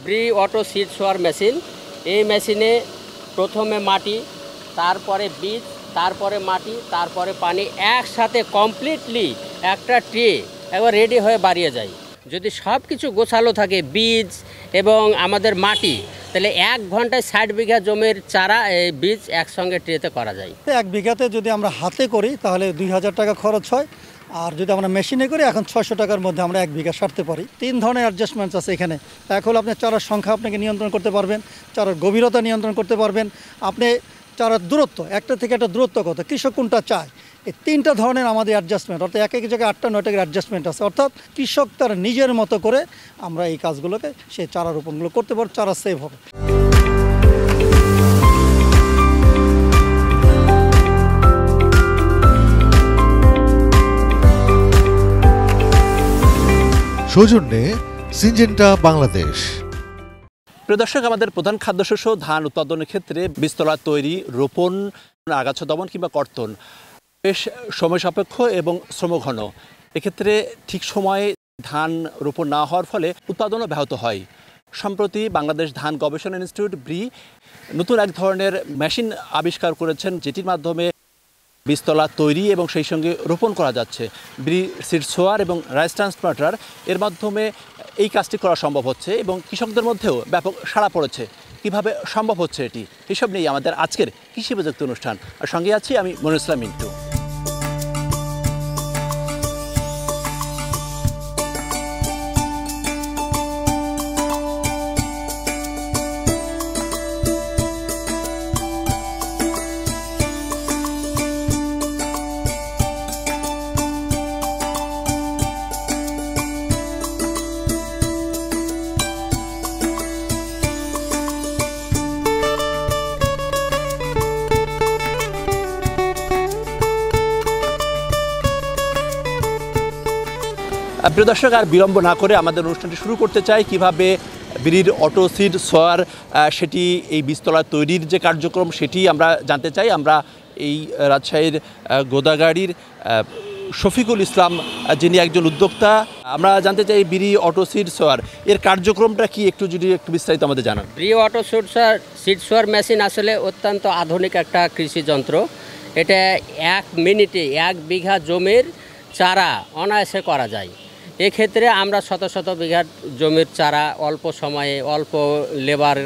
ব্রি auto seed সোয়ার machine. এই মেশিনে প্রথমে মাটি, তারপরে বীজ, তারপরে মাটি, তারপরে পানি একসাথে কমপ্লিটলি একটা ট্রে একবার রেডি হয়ে বাড়িয়ে যায়। যদি সব কিছু গোছালো থাকে, বীজ এবং আমাদের মাটি, তাহলে 1 ঘন্টায় 60 বিঘা জমির চারা বীজ একসঙ্গে ট্রেতে করা যায়। 1 বিঘাতে যদি আমরা হাতে করি তাহলে 2000 টাকা খরচ হয়, আর যদি আমরা মেশিনে করি এখন 600 টাকার মধ্যে আমরা 1 বিঘা সারতে পারি। 3 ধরনের অ্যাডজাস্টমেন্টস আছে এখানে। এক হলো আপনি চারার সংখ্যা আপনাকে নিয়ন্ত্রণ করতে পারবেন, চারার গভীরতা নিয়ন্ত্রণ করতে পারবেন, আপনি চারার দূরত্ব, একটা থেকে একটা দূরত্ব কত, কৃষক কোনটা চায়, এই 3টা ধরনের আমাদের অ্যাডজাস্টমেন্ট, অর্থাৎ এক জায়গায় 8টা 9টা অ্যাডজাস্টমেন্ট আছে। অর্থাৎ কৃষক তার নিজের মতো করে আমরা এই কাজগুলোকে সেই চারা রোপণগুলো করতে পারব, চারা সেভ হবে। সৌজন্যে সিনজেন্টা বাংলাদেশ। প্রিয় দর্শক, আমাদের প্রধান খাদ্যশস্য ধান উৎপাদনের ক্ষেত্রে বীজতলা তৈরি, রোপণ, আগাছা দমন কিংবা কর্তন বেশ সময় সাপেক্ষ এবং শ্রমঘন। এক্ষেত্রে ঠিক সময়ে ধান রোপণ না হওয়ার ফলে উৎপাদনও ব্যাহত হয়। সম্প্রতি বাংলাদেশ ধান গবেষণা ইনস্টিটিউট ব্রি নতুন এক ধরনের মেশিন আবিষ্কার করেছেন, যেটির মাধ্যমে বীজতলা তৈরি এবং সেই সঙ্গে রোপণ করা যাচ্ছে। ব্রি সিড সোয়ার এবং রাইস ট্রান্সপ্লান্টার এর মাধ্যমে এই কাজটি করা সম্ভব হচ্ছে এবং কৃষকদের মধ্যেও ব্যাপক সাড়া পড়েছে। কিভাবে সম্ভব হচ্ছে এটি, এসব নিয়েই আমাদের আজকের কৃষি প্রযুক্তি অনুষ্ঠান। আর সঙ্গে আছি আমি মনিরুল ইসলাম মিন্টু। প্রিয় দর্শক, আর বিলম্ব না করে আমাদের অনুষ্ঠানটি শুরু করতে চাই। কিভাবে ব্রির অটো সিড সোয়ার সেটি এই বীজতলা তৈরির যে কার্যক্রম সেটি আমরা জানতে চাই। আমরা এই রাজশাহীর গোদাগাড়ির শফিকুল ইসলাম, যিনি একজন উদ্যোক্তা, আমরা জানতে চাই ব্রি অটো সিড সোয়ার এর কার্যক্রমটা কি, একটু বিস্তারিত আমাদের জানান। ব্রি অটো সিড সোয়ার মেশিন আসলে অত্যন্ত আধুনিক একটা কৃষি যন্ত্র। এটা 1 মিনিটে 1 বিঘা জমির চারা অনায়াসে করা যায়। এক্ষেত্রে আমরা শত শত বিঘা জমির চারা অল্প সময়ে, অল্প লেবার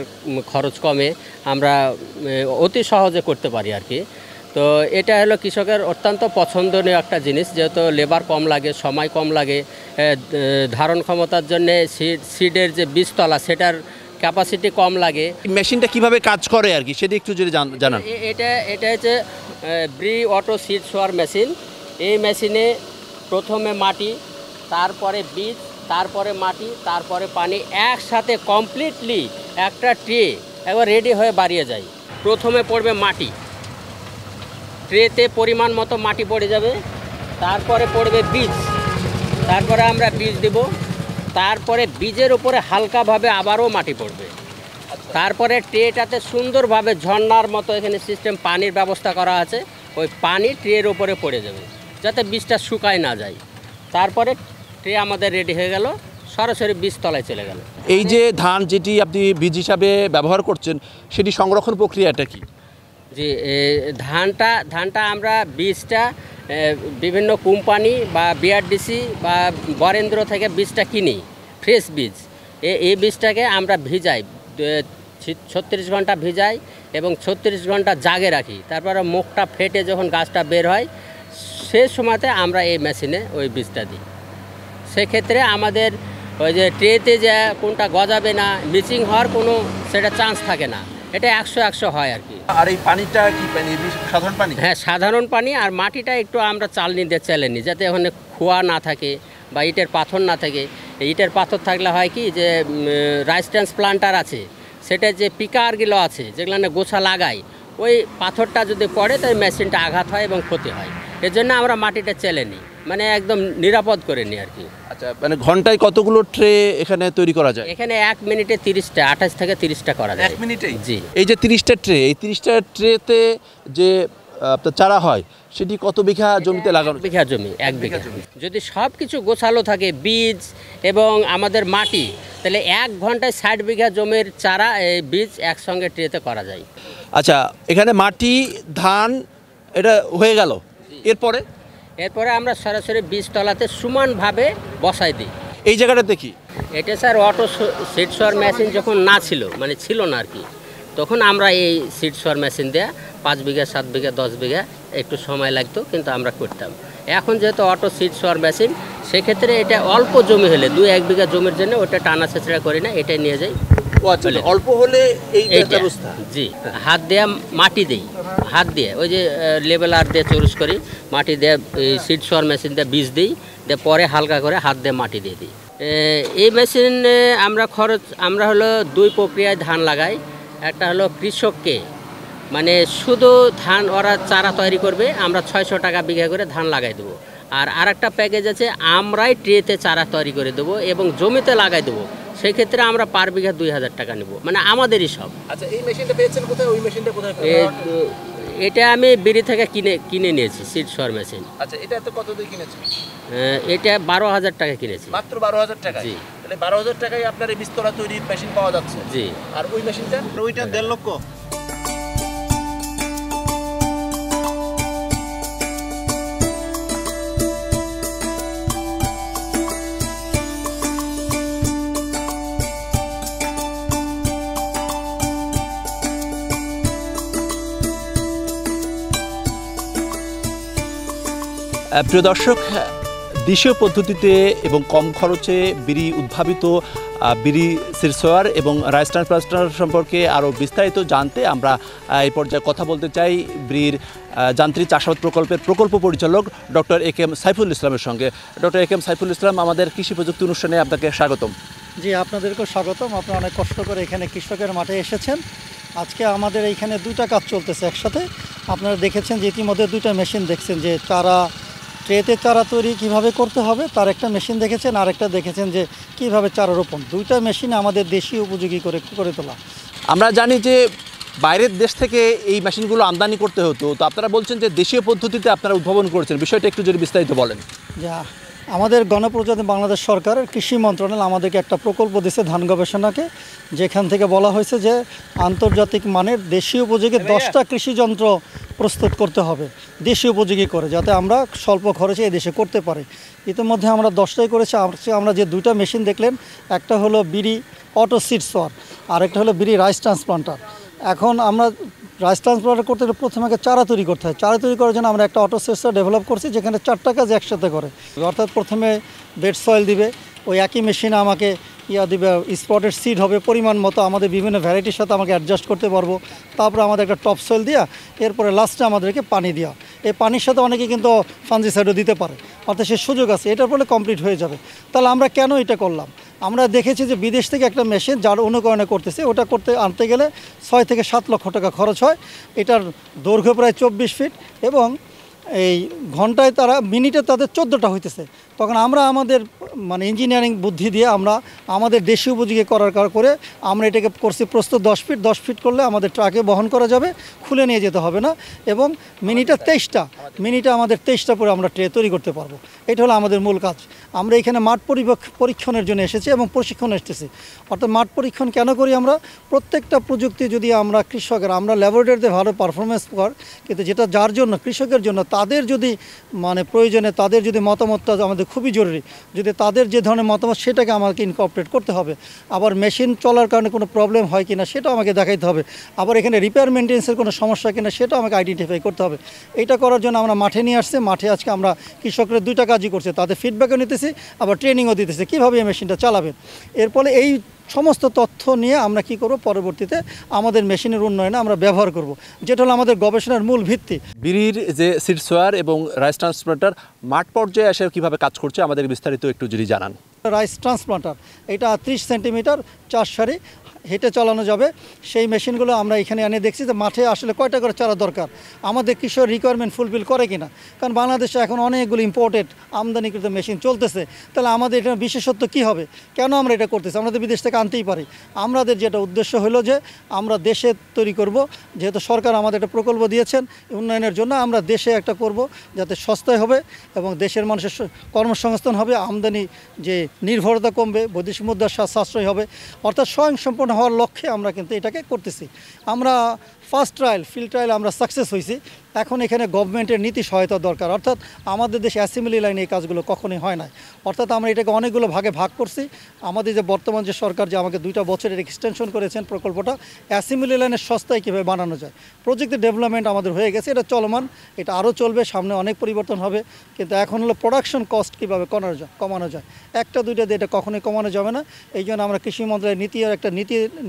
খরচ কমে আমরা অতি সহজে করতে পারি আর কি। তো এটা হলো কৃষকের অত্যন্ত পছন্দনীয় একটা জিনিস, যেহেতু লেবার কম লাগে, সময় কম লাগে, ধারণ ক্ষমতার জন্যে সিডের যে বীজতলা সেটার ক্যাপাসিটি কম লাগে। মেশিনটা কিভাবে কাজ করে আর কি সেটি একটু যদি জানান। এটা হচ্ছে ব্রি অটো সিড সোয়ার মেশিন। এই মেশিনে প্রথমে মাটি, তারপরে বীজ, তারপরে মাটি, তারপরে পানি একসাথে কমপ্লিটলি একটা ট্রে একবার রেডি হয়ে বাড়িয়ে যায়। প্রথমে পড়বে মাটি, ট্রেতে পরিমাণ মতো মাটি পড়ে যাবে, তারপরে পড়বে বীজ, তারপরে আমরা বীজ দেব, তারপরে বীজের উপরে হালকাভাবে আবারও মাটি পড়বে, তারপরে ট্রেটাতে সুন্দরভাবে ঝর্ণার মতো এখানে সিস্টেম পানির ব্যবস্থা করা আছে, ওই পানি ট্রের উপরে পড়ে যাবে যাতে বীজটা শুকায় না যায়। তারপরে ট্রে আমাদের রেডি হয়ে গেল, সরাসরি বীজতলায় চলে গেল। এই যে ধান যেটি আপনি বীজ হিসাবে ব্যবহার করছেন সেটি সংরক্ষণ প্রক্রিয়াটা কি? জি, ধানটা আমরা বীজটা বিভিন্ন কোম্পানি বা বিআরডিসি বা বরেন্দ্র থেকে বীজটা কিনি, ফ্রেশ বীজ। এই বীজটাকে আমরা ভিজাই, 36 ঘন্টা ভিজাই এবং 36 ঘন্টা জাগে রাখি। তারপরে মুখটা ফেটে যখন গাছটা বের হয় সে সময়তে আমরা এই মেশিনে ওই বীজটা দিই। সেক্ষেত্রে আমাদের ওই যে ট্রেতে যে কোনটা গজাবে না, মিচিং হওয়ার কোনো সেটা চান্স থাকে না। এটা 100 হয় আর কি। আর এই পানিটা কি পানি, সাধারণ পানি? হ্যাঁ, সাধারণ পানি। আর মাটিটা একটু আমরা চালনি দিয়ে চেলে নিই যাতে ওখানে খোয়া না থাকে বা ইটের পাথর না থাকে। ইটের পাথর থাকলে হয় কি যে রাইস ট্রান্সপ্লান্টার আছে, সেটা যে পিকারগুলো আছে যেগুলো গোছা লাগায়, ওই পাথরটা যদি পড়ে তাই মেশিনটা আঘাত হয় এবং ক্ষতি হয়। এর জন্য আমরা মাটিটা চেলে নিই, মানে একদম নিরাপদ করে নিই আর কি। আচ্ছা, মানে ঘন্টায় কতগুলো ট্রে এখানে তৈরি করা যায়? এখানে 1 মিনিটে 30টা, 28 থেকে 30টা করা যায়। 1 মিনিটেই? জি। এই যে 30টা ট্রে, এই 30টা ট্রেতে যে আপনার চারা হয় সেটি কত বিঘা জমিতে লাগানো? 1 বিঘা জমি, 1 বিঘা। যদি সব কিছু গোছালো থাকে, বীজ এবং আমাদের মাটি, তাহলে 1 ঘন্টায় 60 বিঘা জমির চারা এই বীজ একসঙ্গে ট্রেতে করা যায়। আচ্ছা, এখানে মাটি, ধান এটা হয়ে গেল, এরপরে আমরা সরাসরি বীজতলাতে সমানভাবে বসাই দিই। এই জায়গাটা দেখি এটা স্যার অটো সিড সোয়ার মেশিন যখন না ছিল, মানে ছিল না আর কি, তখন আমরা এই সিড সোয়ার মেশিন দিয়ে 5 বিঘা, 7 বিঘা, 10 বিঘা একটু সময় লাগতো, কিন্তু আমরা করতাম। এখন যেহেতু অটো সিড সোয়ার মেশিন, সেক্ষেত্রে এটা অল্প জমি হলে 2-1 বিঘা জমির জন্য ওটা টানা ছেঁচড়া করি না, এটাই নিয়ে যাই। অল্প হলে এই এইটা, জি, হাত দিয়ে মাটি দিই, হাত দিয়ে ওই যে লেবেলার দিয়ে চরুস করি, মাটি দিয়ে সিড সোয়ার মেশিন দিয়ে বীজ দিই, দিয়ে পরে হালকা করে হাত দিয়ে মাটি দিয়ে দিই। এই মেশিনে আমরা হলো 2 প্রক্রিয়ায় ধান লাগাই। একটা হলো কৃষককে, মানে শুধু ধান ওরা চারা তৈরি করবে, আমরা 600 টাকা বিঘা করে ধান লাগাই দেবো। আর আরেকটা প্যাকেজ আছে, আমরাই ট্রেতে চারা তৈরি করে দেবো এবং জমিতে লাগাই দেবো। সেই ক্ষেত্রে আমরা পার বিঘা 2000 টাকা নেব, মানে আমাদেরই সব। আচ্ছা, এই মেশিনটা পেয়েছেন কোথায়? ওই মেশিনটা কোথায়? এটা আমি বিড়ি থেকে কিনে নিয়েছি, সিড সোয়ার মেশিন। আচ্ছা, এটা তো কত দিয়ে কিনেছেন? এটা 12,000 টাকা কিনেছি। মাত্র 12,000 টাকা? জি। তাহলে 12,000 টাকায় আপনার এই বীজতলা তৈরির মেশিন পাওয়া যাচ্ছে? জি। আর ওই মেশিনটা? ওইটা 1.5 লক্ষ। প্রিয় দর্শক, দেশীয় পদ্ধতিতে এবং কম খরচে বিড়ি উদ্ভাবিত বিড়ি সিড সোয়ার এবং রাইস ট্রান্সপ্লান্টার সম্পর্কে আরও বিস্তারিত জানতে আমরা এই পর্যায়ে কথা বলতে চাই বিড়ির যান্ত্রিক চাষাবাদ প্রকল্পের প্রকল্প পরিচালক ডক্টর এ.কে.এম. সাইফুল ইসলামের সঙ্গে। Doctor A K M. সাইফুল ইসলাম, আমাদের কৃষি প্রযুক্তি অনুষ্ঠানে আপনাকে স্বাগতম। জি, আপনাদেরকেও স্বাগতম। আপনারা অনেক কষ্ট করে এখানে কৃষকের মাঠে এসেছেন। আজকে আমাদের এইখানে 2টা কাজ চলতেছে একসাথে। আপনারা দেখেছেন যে ইতিমধ্যে 2টা মেশিন দেখছেন, যে ট্রেতে চারা তৈরি কীভাবে করতে হবে তার একটা মেশিন দেখেছেন, আরেকটা দেখেছেন যে কীভাবে চারা রোপণ। 2টা মেশিন আমাদের দেশীয় উপযোগী করে তোলা। আমরা জানি যে বাইরের দেশ থেকে এই মেশিনগুলো আমদানি করতে হতো, তো আপনারা বলছেন যে দেশীয় পদ্ধতিতে আপনারা উদ্ভাবন করেছেন, বিষয়টা একটু যদি বিস্তারিত বলেন। যা আমাদের গণপ্রজাতন্ত্রী বাংলাদেশ সরকারের কৃষি মন্ত্রণালয় আমাদেরকে একটা প্রকল্প দিয়েছে ধান গবেষণাকে, যেখান থেকে বলা হয়েছে যে আন্তর্জাতিক মানের দেশীয় উপযোগী 10টা কৃষি যন্ত্র প্রস্তুত করতে হবে দেশীয় উপযোগী করে, যাতে আমরা স্বল্প খরচে এই দেশে করতে পারি। ইতিমধ্যে আমরা 10টাই করেছি। আমরা যে 2টা মেশিন দেখলেন, একটা হলো বিড়ি অটো সিড সোয়ার, আরেকটা হলো বিড়ি রাইস ট্রান্সপ্লান্টার। এখন আমরা রাইস ট্রান্সপ্লান্টার করতে গেলে প্রথমে আগে চারা তৈরি করতে হয়। চারা তৈরি করার জন্য আমরা একটা অটো সিড সোয়ার ডেভেলপ করছি, যেখানে 4টা কাজ একসাথে করে। অর্থাৎ প্রথমে বেড সয়েল দিবে, ওই একই মেশিনে আমাকে দিবে স্পটেড সিড হবে পরিমাণ মতো, আমাদের বিভিন্ন ভ্যারাইটির সাথে আমাকে অ্যাডজাস্ট করতে পারবো। তারপরে আমাদের একটা টপ সয়েল দেওয়া, এরপরে লাস্টে আমাদেরকে পানি দেওয়া। এই পানির সাথে অনেকে কিন্তু ফাঞ্জিসাইডও দিতে পারে, অর্থাৎ সে সুযোগ আছে, এটার ফলে কমপ্লিট হয়ে যাবে। তাহলে আমরা কেন এটা করলাম? আমরা দেখেছি যে বিদেশ থেকে একটা মেশিন যার অনুকরণে করতেছে, ওটা আনতে গেলে 6 থেকে 7 লক্ষ টাকা খরচ হয়। এটার দৈর্ঘ্য প্রায় 24 ফিট এবং এই ঘন্টায় মিনিটে তাদের 14টা হইতেছে। তখন আমরা আমাদের ইঞ্জিনিয়ারিং বুদ্ধি দিয়ে আমরা আমাদের দেশীয় উপযোগী করে আমরা এটাকে করছি প্রস্তুত 10 ফিট করলে আমাদের ট্রাকে বহন করা যাবে, খুলে নিয়ে যেতে হবে না, এবং মিনিটে 23টা আমাদের 23টা পরে আমরা ট্রে তৈরি করতে পারবো। এটা হলো আমাদের মূল কাজ। আমরা এখানে মাঠ পরীক্ষণের জন্য এসেছি এবং প্রশিক্ষণ এসেছি। অর্থাৎ মাঠ পরীক্ষণ কেন করি? আমরা প্রত্যেকটা প্রযুক্তি যদি আমরা আমরা ল্যাবরেটরিতে ভালো পারফরমেন্স কর, কিন্তু যেটা যার জন্য কৃষকের জন্য তাদের যদি প্রয়োজনে তাদের যদি মতামতটা আমাদের খুবই জরুরি, যদি তাদের যে ধরনের মতামত সেটাকে আমাকে ইনকর্পোরেট করতে হবে। আবার মেশিন চলার কারণে কোনো প্রবলেম হয় কিনা সেটাও আমাকে দেখাইতে হবে। আবার এখানে রিপেয়ার মেনটেন্সের কোনো সমস্যা কিনা সেটাও আমাকে আইডেন্টিফাই করতে হবে। এটা করার জন্য আমরা মাঠে নিয়ে আসছি। মাঠে আজকে আমরা কৃষকরা 2টা কাজই করছে, তাদের ফিডব্যাকও নিতেছি, আবার ট্রেনিংও দিতেছি কীভাবে এই মেশিনটা চালাবেন। এর ফলে এই সমস্ত তথ্য নিয়ে আমরা কি করব, পরবর্তীতে আমাদের মেশিনের উন্নয়নে আমরা ব্যবহার করব, যেটা হলো আমাদের গবেষণার মূল ভিত্তি। বিড়ির যে সিড সোয়ার এবং রাইস ট্রান্সপ্লান্টার মাঠ পর্যায়ে এসে কীভাবে কাজ করছে আমাদের বিস্তারিত একটু যদি জানান। রাইস ট্রান্সপ্লান্টার এটা 30 সেন্টিমিটার 4 সারি হেঁটে চালানো যাবে সেই মেশিনগুলো আমরা এখানে এনে দেখছি যে মাঠে আসলে কয়টা করে চারা দরকার, আমাদের কৃষক রিকোয়ারমেন্ট ফুলফিল করে কিনা। কারণ বাংলাদেশে এখন অনেকগুলো ইম্পোর্টেড আমদানিকৃত মেশিন চলতেছে, তাহলে আমাদের এটা বিশেষত্ব কী হবে, কেন আমরা এটা করতেছি? আমরা তো বিদেশ থেকে আনতেই পারি। আমাদের যেটা উদ্দেশ্য হলো যে আমরা দেশে তৈরি করব, যেহেতু সরকার আমাদের একটা প্রকল্প দিয়েছেন উন্নয়নের জন্য, আমরা দেশে একটা করব যাতে সস্তায় হবে এবং দেশের মানুষের কর্মসংস্থান হবে, আমদানি যে নির্ভরতা কমবে, বৈদেশিক মুদ্রার সাশ্রয় হবে, অর্থাৎ স্বয়ংসম্পূর্ণ হওয়ার লক্ষ্যে আমরা কিন্তু এটাকে করতেছি। আমরা ফার্স্ট ট্রায়াল ফিল্ড ট্রায়াল আমরা সাকসেস হয়েছি। এখন এখানে গভর্নমেন্টের নীতি সহায়তা দরকার, অর্থাৎ আমাদের দেশে অ্যাসেম্বলি লাইনে এই কাজগুলো কখনোই হয় না, অর্থাৎ আমরা এটাকে অনেকগুলো ভাগে ভাগ করছি। আমাদের যে বর্তমান যে সরকার যে আমাকে 2টা বছরের এক্সটেনশন করেছেন প্রকল্পটা, অ্যাসেম্বলি লাইনের সস্তায় কীভাবে বানানো যায়, প্রজেক্টের ডেভেলপমেন্ট আমাদের হয়ে গেছে, এটা চলমান, এটা আরও চলবে, সামনে অনেক পরিবর্তন হবে। কিন্তু এখন হলো প্রোডাকশন কস্ট কীভাবে কমানো যায়, একটা দুইটা দিয়ে এটা কখনোই কমানো যাবে না। এই জন্য আমরা কৃষি মন্ত্রণালয়ের নীতি আর একটা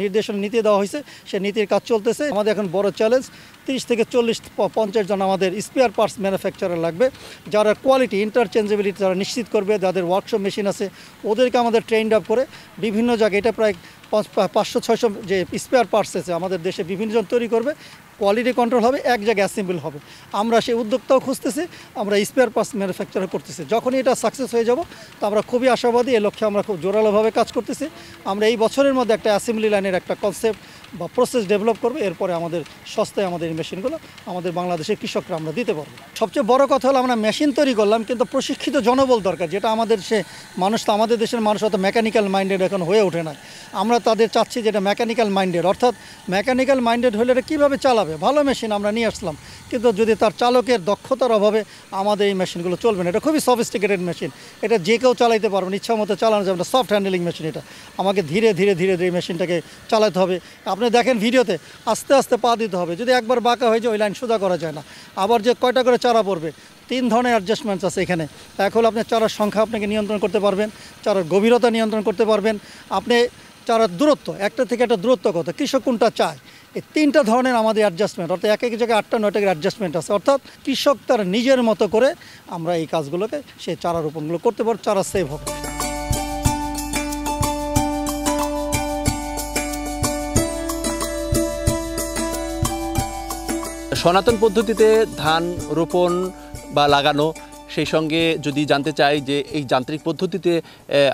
নির্দেশনা নীতি দেওয়া হয়েছে, সে নীতির কাজ চলতেছে। আমাদের এখন বড় চ্যালেঞ্জ 30 থেকে 40-50 জন আমাদের স্পেয়ার পার্টস ম্যানুফ্যাকচারার লাগবে, যারা কোয়ালিটি ইন্টারচেঞ্জেবিলিটি যারা নিশ্চিত করবে, যাদের ওয়ার্কশপ মেশিন আছে ওদেরকে আমাদের ট্রেন্ড আপ করে বিভিন্ন জায়গায়, এটা প্রায় 500-600 যে স্পেয়ার পার্টস আছে আমাদের দেশে বিভিন্ন জন তৈরি করবে, কোয়ালিটি কন্ট্রোল হবে, এক জায়গায় অ্যাসেম্বল হবে। আমরা সেই উদ্যোক্তাও খুঁজতেছি, আমরা স্পেয়ার পার্টস ম্যানুফ্যাকচার করতেছি। যখনই এটা সাকসেস হয়ে যাব তো আমরা খুবই আশাবাদী, এই লক্ষ্যে আমরা খুব জোরালোভাবে কাজ করতেছি। আমরা এই বছরের মধ্যে একটা অ্যাসেম্বলি লাইনের একটা কনসেপ্ট বা প্রসেস ডেভেলপ করবে, এরপরে আমাদের সস্তায় আমাদের এই মেশিনগুলো আমাদের বাংলাদেশের কৃষকরা আমরা দিতে পারবো। সবচেয়ে বড় কথা হলো আমরা মেশিন তৈরি করলাম, কিন্তু প্রশিক্ষিত জনবল দরকার, যেটা আমাদের মানুষ তো আমাদের দেশের মানুষ অত মেকানিক্যাল মাইন্ডেড এখন হয়ে ওঠে না। আমরা তাদের চাচ্ছি যেটা মেকানিক্যাল মাইন্ডেড, অর্থাৎ মেকানিক্যাল মাইন্ডেড হলে এটা কীভাবে চালাবে, ভালো মেশিন আমরা নিয়ে আসলাম, কিন্তু যদি তার চালকের দক্ষতার অভাবে আমাদের এই মেশিনগুলো চলবে না। এটা খুবই সফিস্টিকেটেড মেশিন, এটা যে কেউ চালাইতে পারবে না, ইচ্ছা মতো চালানো যাবে না, সফট হ্যান্ডেলিং মেশিন। এটা আমাকে ধীরে ধীরে ধীরে ধীরে মেশিনটাকে চালাতে হবে। আপনি দেখেন ভিডিওতে আস্তে আস্তে পা দিতে হবে, যদি একবার বাঁকা হয়ে যায় ওই লাইন সোজা করা যায় না। আবার যে কয়টা করে চারা পড়বে, 3 ধরনের অ্যাডজাস্টমেন্টস আছে এখানে। এক হলো আপনি চারার সংখ্যা আপনাকে নিয়ন্ত্রণ করতে পারবেন, চারার গভীরতা নিয়ন্ত্রণ করতে পারবেন, আপনি চারার দূরত্ব, একটা থেকে একটা দূরত্ব কত, কৃষক কোনটা চায়, এই 3টা ধরনের আমাদের অ্যাডজাস্টমেন্ট, অর্থাৎ এক এক জায়গায় 8টা-9টা অ্যাডজাস্টমেন্ট আছে। অর্থাৎ কৃষক তার নিজের মতো করে আমরা এই কাজগুলোকে সেই চারা রোপণগুলো করতে পারবো, চারা সেভ হবে। সনাতন পদ্ধতিতে ধান রোপণ বা লাগানো, সেই সঙ্গে যদি জানতে চাই যে এই যান্ত্রিক পদ্ধতিতে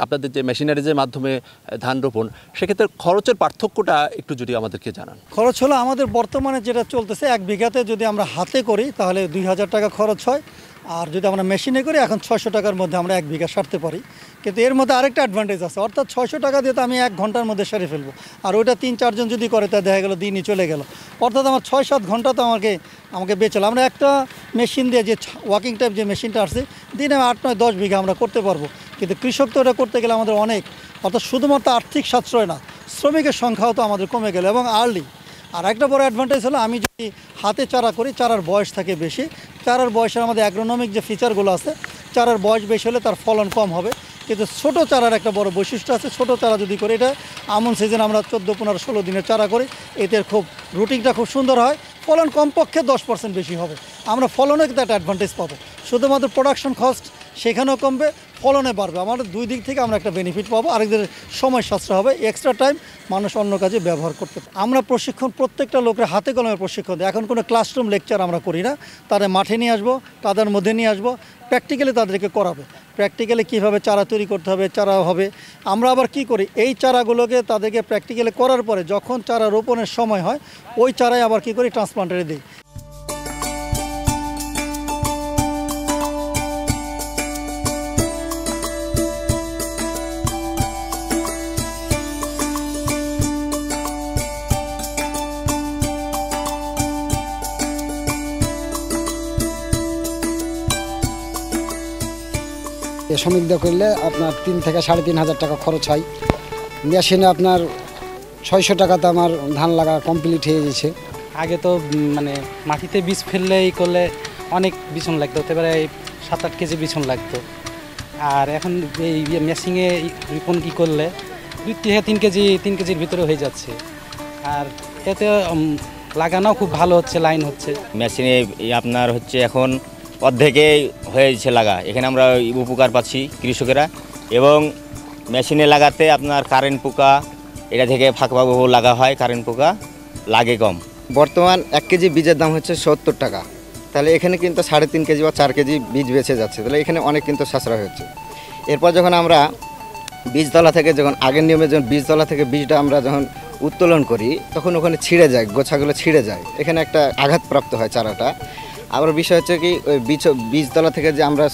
আপনাদের যে মেশিনারিজের মাধ্যমে ধান রোপণ, সেক্ষেত্রে খরচের পার্থক্যটা একটু যদি আমাদেরকে জানান। খরচ হলো আমাদের বর্তমানে যেটা চলতেছে, 1 বিঘাতে যদি আমরা হাতে করি তাহলে 2000 টাকা খরচ হয়, আর যদি আমরা মেশিনে করি এখন 600 টাকার মধ্যে আমরা 1 বিঘা সারতে পারি। কিন্তু এর মধ্যে আরেকটা অ্যাডভান্টেজ আছে, অর্থাৎ 600 টাকা দিয়ে তো আমি 1 ঘন্টার মধ্যে সেরে ফেলবো, আর ওইটা 3-4 জন যদি করে তা দেখা গেলো দিনই চলে গেল, অর্থাৎ আমার 6-7 ঘন্টা তো আমাকে বেঁচে। আমরা একটা মেশিন দিয়ে যে ওয়াকিং টাইপ যে মেশিনটা আসছে, দিনে 8-9-10 বিঘা আমরা করতে পারবো। কিন্তু কৃষক তো ওটা করতে গেলে আমাদের অনেক, অর্থাৎ শুধুমাত্র আর্থিক সাশ্রয় না, শ্রমিকের সংখ্যাও তো আমাদের কমে গেল এবং আর্লি। আর একটা বড় অ্যাডভান্টেজ হলো আমি যদি হাতে চারা করি, চারার বয়স থাকে বেশি, চারার বয়সের আমাদের অ্যাগ্রোনমিক যে ফিচারগুলো আছে, চারার বয়স বেশি হলে তার ফলন কম হবে। কিন্তু ছোটো চারার একটা বড় বৈশিষ্ট্য আছে, ছোটো চারা যদি করি, এটা আমন সিজন আমরা 14-15-16 দিনের চারা করি, এতে খুব রুটিংটা খুব সুন্দর হয়, ফলন কমপক্ষে 10% বেশি হবে। আমরা ফলনে কিন্তু একটা অ্যাডভান্টেজ পাবো, শুধুমাত্র প্রোডাকশন কস্ট সেখানেও কমবে, ফলনে বাড়বে, আমাদের 2 দিক থেকে আমরা একটা বেনিফিট পাবো। আরেকদের সময় সাশ্রয় হবে, এক্সট্রা টাইম মানুষ অন্য কাজে ব্যবহার করতে পারে। আমরা প্রশিক্ষণ প্রত্যেকটা লোকের হাতে কলমে প্রশিক্ষণ দিই। এখন কোনো ক্লাসরুম লেকচার আমরা করি না, তাদের মাঠে নিয়ে আসবো, তাদের মধ্যে নিয়ে আসবো, প্র্যাকটিক্যালি তাদেরকে করাবে, প্র্যাকটিক্যালি কীভাবে চারা তৈরি করতে হবে, চারা হবে। আমরা আবার কি করি, এই চারাগুলোকে তাদেরকে প্র্যাকটিক্যালি করার পরে যখন চারা রোপণের সময় হয়, ওই চারাই আবার কি করি ট্রান্সপ্লান্টারে দিই। শ্রমিক দিয়ে করলে আপনার 3 থেকে 3,500 টাকা খরচ হয়। মেশিনে আপনার 600 টাকাতে আমার ধান লাগা কমপ্লিট হয়ে গেছে। আগে তো মানে মাটিতে বীজ ফেললেই করলে অনেক বিছন লাগতো, এবারে 7-8 কেজি বিছন লাগতো। আর এখন এই মেশিনে রিপন কি করলে 2 থেকে 3 কেজির ভিতরে হয়ে যাচ্ছে। আর এতে লাগানো খুব ভালো হচ্ছে, লাইন হচ্ছে। মেশিনে আপনার হচ্ছে এখন অর্ধেকেই হয়েছে লাগা, এখানে আমরা উপকার পাচ্ছি কৃষকেরা। এবং মেশিনে লাগাতে আপনার কারেন্ট পোকা এটা থেকে ফাঁকফাক লাগা হয়, কারেন্ট পোকা লাগে কম। বর্তমান 1 কেজি বীজের দাম হচ্ছে 70 টাকা, তাহলে এখানে কিন্তু 3.5 কেজি বা 4 কেজি বীজ বেঁচে যাচ্ছে, তাহলে এখানে অনেক কিন্তু সাশ্রয় হচ্ছে। এরপর যখন আমরা বীজতলা থেকে যখন আগের নিয়মে যখন বীজতলা থেকে বীজটা আমরা যখন উত্তোলন করি তখন ওখানে ছিঁড়ে যায়, গোছাগুলো ছিঁড়ে যায়, এখানে একটা আঘাতপ্রাপ্ত হয় চারাটা। আবার বিষয় হচ্ছে কি ওই বীজতলা থেকে যে আমরা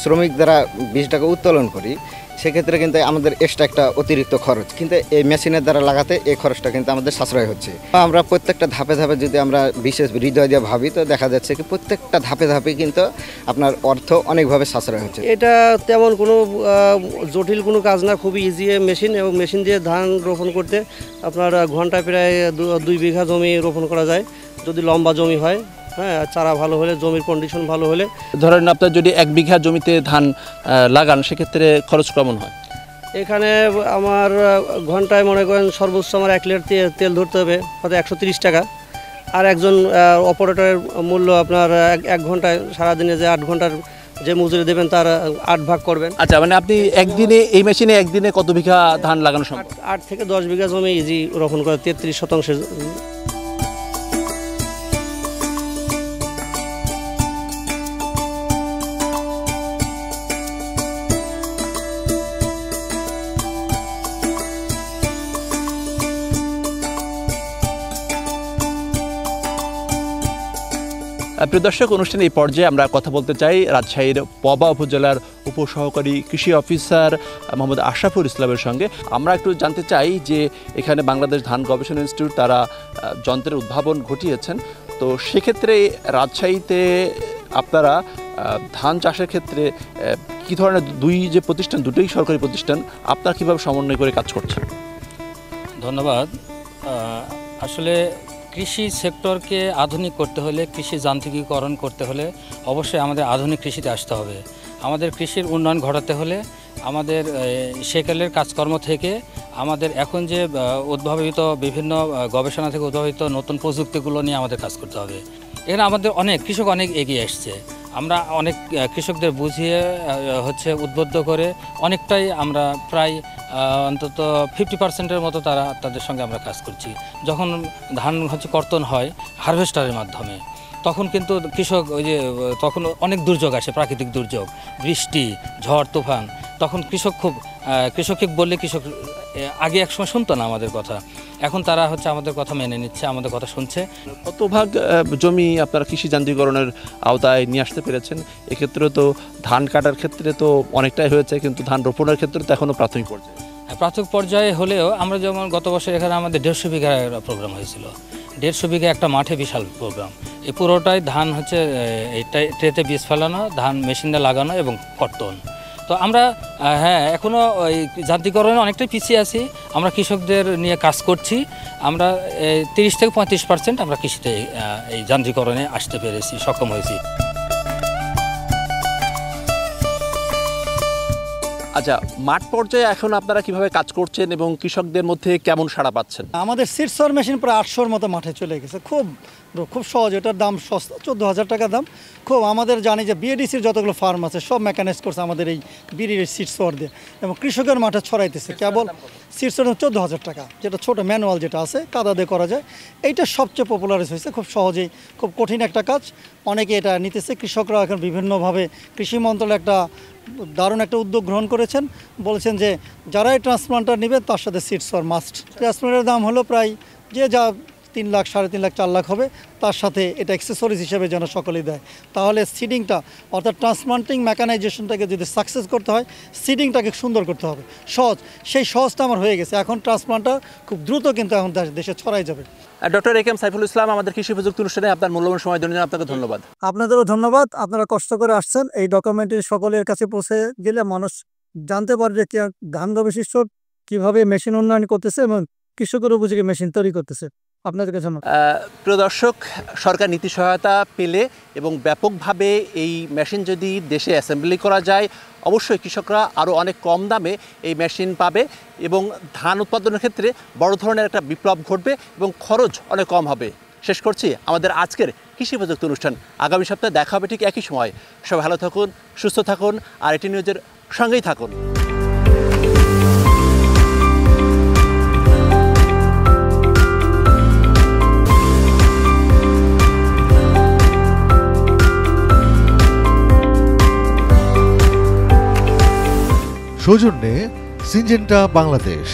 শ্রমিক দ্বারা বীজটাকে উত্তোলন করি সেক্ষেত্রে কিন্তু আমাদের এক্সট্রা একটা অতিরিক্ত খরচ, কিন্তু এই মেশিনের দ্বারা লাগাতে এই খরচটা কিন্তু আমাদের সাশ্রয় হচ্ছে। আমরা প্রত্যেকটা ধাপে ধাপে যদি আমরা বিশেষ হৃদয় দিয়ে ভাবি তো দেখা যাচ্ছে কি প্রত্যেকটা ধাপে ধাপে কিন্তু আপনার অর্থ অনেকভাবে সাশ্রয় হচ্ছে। এটা তেমন কোনো জটিল কোনো কাজ না, খুবই ইজি মেশিন, এবং মেশিন দিয়ে ধান রোপণ করতে আপনার ঘন্টায় প্রায় 2 বিঘা জমি রোপণ করা যায় যদি লম্বা জমি হয়। হ্যাঁ, চারা ভালো হলে, জমির কন্ডিশন ভালো হলে। ধরেন আপনার যদি 1 বিঘা জমিতে ধান লাগান সেক্ষেত্রে খরচ কেমন হয়? এখানে আমার ঘন্টায় মনে করেন সর্বোচ্চ আমার 1 লিটার তেল ধরতে হবে হয়তো 130 টাকা, আর একজন অপারেটরের মূল্য আপনার 1 ঘন্টায় সারাদিনে যে 8 ঘন্টার যে মজুরি দেবেন তার 8 ভাগ করবেন। আচ্ছা, মানে আপনি একদিনে এই মেশিনে একদিনে কত বিঘা ধান লাগানো সম্ভব? 8 থেকে 10 বিঘা জমি ইজি রোপণ করে 33%। প্রিয় দর্শক, অনুষ্ঠানে এই পর্যায়ে আমরা কথা বলতে চাই রাজশাহীর পবা উপজেলার উপসহকারী কৃষি অফিসার মোহাম্মদ আশরাফুল ইসলামের সঙ্গে। আমরা একটু জানতে চাই যে এখানে বাংলাদেশ ধান গবেষণা ইনস্টিটিউট তারা যন্ত্রের উদ্ভাবন ঘটিয়েছেন, তো সেক্ষেত্রে রাজশাহীতে আপনারা ধান চাষের ক্ষেত্রে কী ধরনের যে প্রতিষ্ঠান, দুটোই সরকারি প্রতিষ্ঠান, আপনারা কীভাবে সমন্বয় করে কাজ করছেন? ধন্যবাদ। আসলে কৃষি সেক্টরকে আধুনিক করতে হলে, কৃষি যান্ত্রিকীকরণ করতে হলে অবশ্যই আমাদের আধুনিক কৃষিতে আসতে হবে। আমাদের কৃষির উন্নয়ন ঘটাতে হলে আমাদের সেকালের কাজকর্ম থেকে আমাদের এখন যে উদ্ভাবিত বিভিন্ন গবেষণা থেকে উদ্ভাবিত নতুন প্রযুক্তিগুলো নিয়ে আমাদের কাজ করতে হবে। এখানে আমাদের কৃষক অনেক এগিয়ে এসছে। আমরা অনেক কৃষকদের বুঝিয়ে উদ্বুদ্ধ করে অনেকটাই আমরা প্রায় অন্তত 50%-এর মতো তাদের সঙ্গে আমরা কাজ করছি। যখন ধান কর্তন হয় হারভেস্টারের মাধ্যমে, তখন কিন্তু কৃষক তখন অনেক দুর্যোগ আসে, প্রাকৃতিক দুর্যোগ, বৃষ্টি, ঝড়, তুফান। তখন কৃষককে বললে কৃষক আগে একসময় শুনতো না আমাদের কথা, এখন তারা আমাদের কথা মেনে নিচ্ছে, আমাদের কথা শুনছে। কতভাগ জমি আপনারা কৃষি যান্ত্রিকরণের আওতায় নিয়ে আসতে পেরেছেন? এক্ষেত্রে তো ধান কাটার ক্ষেত্রে তো অনেকটাই হয়েছে, কিন্তু ধান রোপণের ক্ষেত্রে তো এখনও প্রাথমিক পর্যায়ে। প্রাথমিক পর্যায়ে হলেও আমরা যেমন গত বছর এখানে আমাদের 150 বিঘা প্রোগ্রাম হয়েছিল। 150 বিঘা একটা মাঠে বিশাল প্রোগ্রাম। এই পুরোটাই ধান ট্রেতে বীজ ফেলানো, ধান মেশিনে লাগানো এবং কর্তন। তো আমরা এখনও ওই যান্ত্রিকরণে অনেকটাই পিছিয়ে আছি। আমরা কৃষকদের নিয়ে কাজ করছি। আমরা 30 থেকে 35% আমরা কৃষিতে এই যান্ত্রিকরণে আসতে পেরেছি, সক্ষম হয়েছি। আচ্ছা, মাঠ পর্যায়ে এখন আপনারা কিভাবে কাজ করছেন এবং কৃষকদের মধ্যে কেমন সাড়া পাচ্ছেন? আমাদের সিডসর মেশিন প্রায় 800-র মতো মাঠে চলে গেছে, খুব সহজ, এটার দাম সস্তা, 14,000 টাকা দাম। খুব আমাদের জানি যে বিএডিসির যতগুলো ফার্ম আছে সব মেকানাইজ করছে আমাদের এই বিড়ির সিডসর দিয়ে, এবং কৃষকের মাঠে ছড়াইতেছে। কেবল সিডসর 14,000 টাকা, যেটা ছোটো ম্যানুয়াল যেটা আছে কাদা দিয়ে করা যায়, এইটা সবচেয়ে পপুলারাইজ হয়েছে। খুব সহজেই, খুব কঠিন একটা কাজ, অনেকে এটা নিতেছে। কৃষকরা এখন বিভিন্নভাবে কৃষি মন্ত্রণালয় একটা দারুণ একটা উদ্যোগ গ্রহণ করেছেন, বলেছেন যে যারাই ট্রান্সপ্লান্টার নেবে তার সাথে সিডসর মাস্ট। ট্রান্সপ্লান্টারের দাম হলো প্রায় যা 3 লাখ, 3.5 লাখ, 4 লাখ হবে, তার সাথে এটা অ্যাক্সেসরিজ হিসেবে যেন সকলেই দেয়। তাহলে সিডিংটা অর্থাৎ ট্রান্সপ্লান্টিং মেকানাইজেশনটাকে যদি সাকসেস করতে হয়, সিডিংটাকে সুন্দর করতে হবে, সহজ। সেই সহজটা আমার হয়ে গেছে। এখন ট্রান্সপ্লান্টার খুব দ্রুত কিন্তু এখন দেশে ছড়াই যাবে। Doctor A K M. সাইফুল ইসলাম, আমাদের কৃষি প্রযুক্তি অনুষ্ঠানে আপনার মূল্যবান সময় দেওয়ার জন্য আপনাকে ধন্যবাদ। আপনাদেরও ধন্যবাদ, আপনারা কষ্ট করে আসছেন। এই ডকুমেন্টারি সকলের কাছে পৌঁছে গেলে মানুষ জানতে পারবে যে ধান গবেষণা কীভাবে মেশিন উন্নয়ন করতেছে এবং কৃষকের উপযোগী মেশিন তৈরি করতেছে। আপনাদেরকে ধন্যবাদ। প্রিয় দর্শক, সরকার নীতি সহায়তা পেলে এবং ব্যাপকভাবে এই মেশিন যদি দেশে অ্যাসেম্বলি করা যায়, অবশ্যই কৃষকরা আরও অনেক কম দামে এই মেশিন পাবে এবং ধান উৎপাদনের ক্ষেত্রে বড় ধরনের একটা বিপ্লব ঘটবে এবং খরচ অনেক কম হবে। শেষ করছি আমাদের আজকের কৃষি প্রযুক্তি অনুষ্ঠান। আগামী সপ্তাহে দেখা হবে ঠিক একই সময়। সবাই ভালো থাকুন, সুস্থ থাকুন, আর এটি নিউজের সঙ্গেই থাকুন। সৌজন্যে সিনজেন্টা বাংলাদেশ।